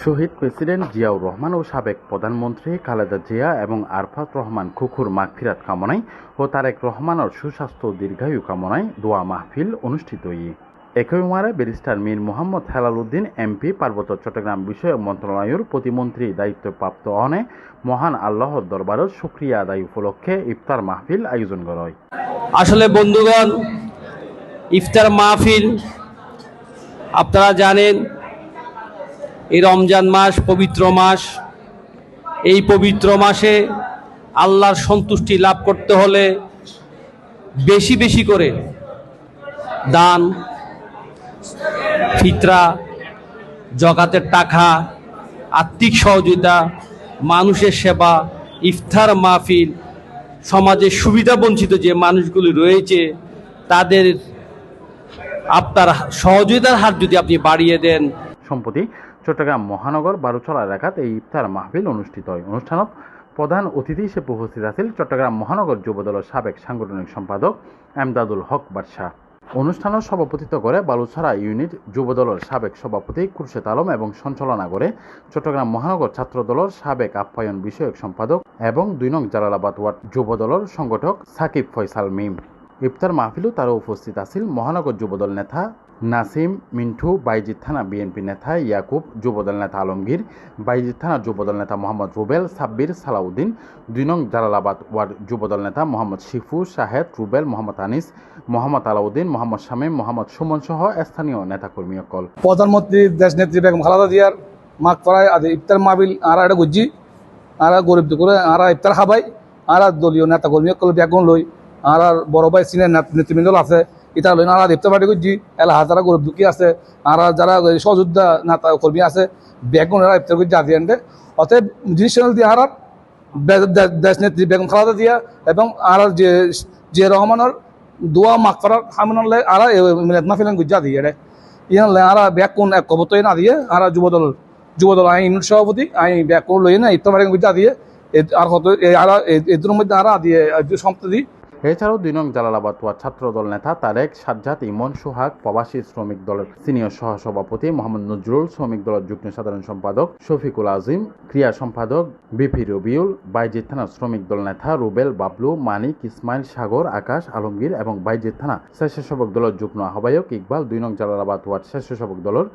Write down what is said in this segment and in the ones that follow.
শহীদ president Ziaur Rahman ও সাবেক প্রধানমন্ত্রী খালেদা জিয়া এবং আরফাত রহমান খুকুর মাগফিরাত কামনায় ও তারেক রহমানের সুস্বাস্থ্য ও দীর্ঘায়ু কামনায় দোয়া মাহফিল অনুষ্ঠিত। একই উমারে ব্যারিস্টার মীর মোহাম্মদ হেলাল উদ্দিন এমপি পার্বত্য চট্টগ্রাম বিষয়ক মন্ত্রণালয়ের প্রতিমন্ত্রী দায়িত্বপ্রাপ্ত অনে মহান আল্লাহর দরবারের শুকরিয়া আদায় উপলক্ষে ইফতার মাহফিল আয়োজন করা হয়। আসলে বন্ধুগণ, ইফতার মাহফিল আপনারা জানেন, এই রমজান মাস পবিত্র মাস। এই পবিত্র মাসে আল্লাহর সন্তুষ্টি লাভ করতে হলে বেশি বেশি করে দান, ফিতরা, জাকাতের টাকা, আর্থিক সহযোগিতা, মানুষের সেবা, ইফতার মাহফিল, সমাজের সুবিধা বঞ্চিত যে মানুষগুলি রয়েছে তাদের আপনার সহযোগিতার হাত যদি আপনি বাড়িয়ে দেন। সম্প্রতি চট্টগ্রাম মহানগর বারুচলা এলাকাত এই ইফতার মাহফিল অনুষ্ঠিত হয়। অনুষ্ঠানত প্রধান অতিথি হিসেবে উপস্থিত আছেন চট্টগ্রাম মহানগর যুবদলের সাবেক সাংগঠনিক সম্পাদক এমদাদুল হক বাদশাহ। অনুষ্ঠানের সভাপতিত্ব করে বালুছড়া ইউনিট যুবদলের সাবেক সভাপতি খুরশেদ আলম এবং সঞ্চালনা করে চট্টগ্রাম মহানগর ছাত্রদলের সাবেক আপ্যায়ন বিষয়ক সম্পাদক এবং ২ নং জালালাবাদ ওয়ার্ড যুবদলের সংগঠক সাকিব ফয়সাল মিম। ইফতার মাহফিলও তারা উপস্থিত আছেন মহানগর যুবদল নেতা নাসিম মিন্টু, বাইজিৎ থানা বিএনপি নেতা ইয়াকুব, যুবদল নেতা আলমগীর, বাইজিৎ থানা যুবদল নেতা মোহাম্মদ রুবেল, সাব্বির, সালাউদ্দিন, ২ নং জালালাবাদ ওয়ার্ড যুবদল নেতা মোহাম্মদ শিফু, শাহেদ, রুবেল, মোহাম্মদ আনিস, মোহাম্মদ আলাউদ্দিন, মোহাম্মদ শামীম, মোহাম্মদ সুমন সহ স্থানীয় নেতাকর্মী সকল। প্রধানমন্ত্রী দেশ নেত্রী বেগম খালেদা জিয়ার মাগ করায় আজ ইফতার মাহফিল আরা এটা গুজি আরা গরিব দুপুরে আরা ইফতার খাবাই আরা দলীয় নেতাকর্মী সকল ব্যাগুন লই আর বড় ভাই সিনিয়র নেতৃবৃন্দ আছে এটা লই আরা ইফতার পার্টি করছি এলা হাজারা গরিব দুঃখী আছে আর যারা সহযোদ্ধা নেতা কর্মী আছে ব্যাগুন এরা ইফতার করছি আজি এন্ডে অতএব ডিজিটাল দিয়ে আর দেশ নেত্রী বেগম খালেদা জিয়া এবং আর যে রহমানের দোয়া মাগ করার হামনলে আর মিলাদ মাহফিল গুজি আদি এড়ে ইয়ান আরা ব্যাকুন এক কবতই না দিয়ে আর যুবদল আই ইউনিট সভাপতি আই ব্যাকুন লই না ইফতার পার্টি গুজি দিয়ে আর কত আর এদের মধ্যে আর দিয়ে সম্প্রতি। এছাড়াও ২ নং জালালাবাদ ওয়ার্ড ছাত্রদল নেতা তারেক, সাজ্জাদ, ইমন, সোহাগ, প্রবাসী শ্রমিক দলের সিনিয়র সহসভাপতি মোহাম্মদ নজরুল, শ্রমিক দলের যুগ্ম সাধারণ সম্পাদক শফিকুল আজিম, ক্রিয়া সম্পাদক বিপি রবিউল, বাইজিৎ থানা শ্রমিক দল নেতা রুবেল, বাবলু, মানিক, ইসমাইল, সাগর, আকাশ, আলমগীর এবং বাইজিৎ থানা স্বেচ্ছাসেবক দলের যুগ্ম আহ্বায়ক ইকবাল, ২ নং জালালাবাদ ওয়ার্ড স্বেচ্ছাসেবক দলের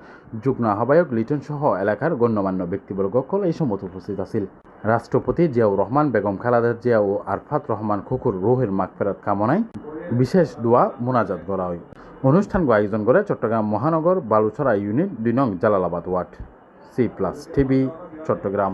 যুগ্ম আহ্বায়ক লিটন সহ এলাকার গণ্যমান্য ব্যক্তিবর্গ এই সময় উপস্থিত আছিল। রাষ্ট্রপতি জিয়াউর রহমান, বেগম খালেদা জিয়া ও আরফাত রহমান খুকুর রুহের মাগফিরাত কামনায় বিশেষ দোয়া মোনাজাত করা হয়। অনুষ্ঠানকে আয়োজন করে চট্টগ্রাম মহানগর বালুছড়া ইউনিট ২ নং Jalalabad ward. C+ TV, Chittagong.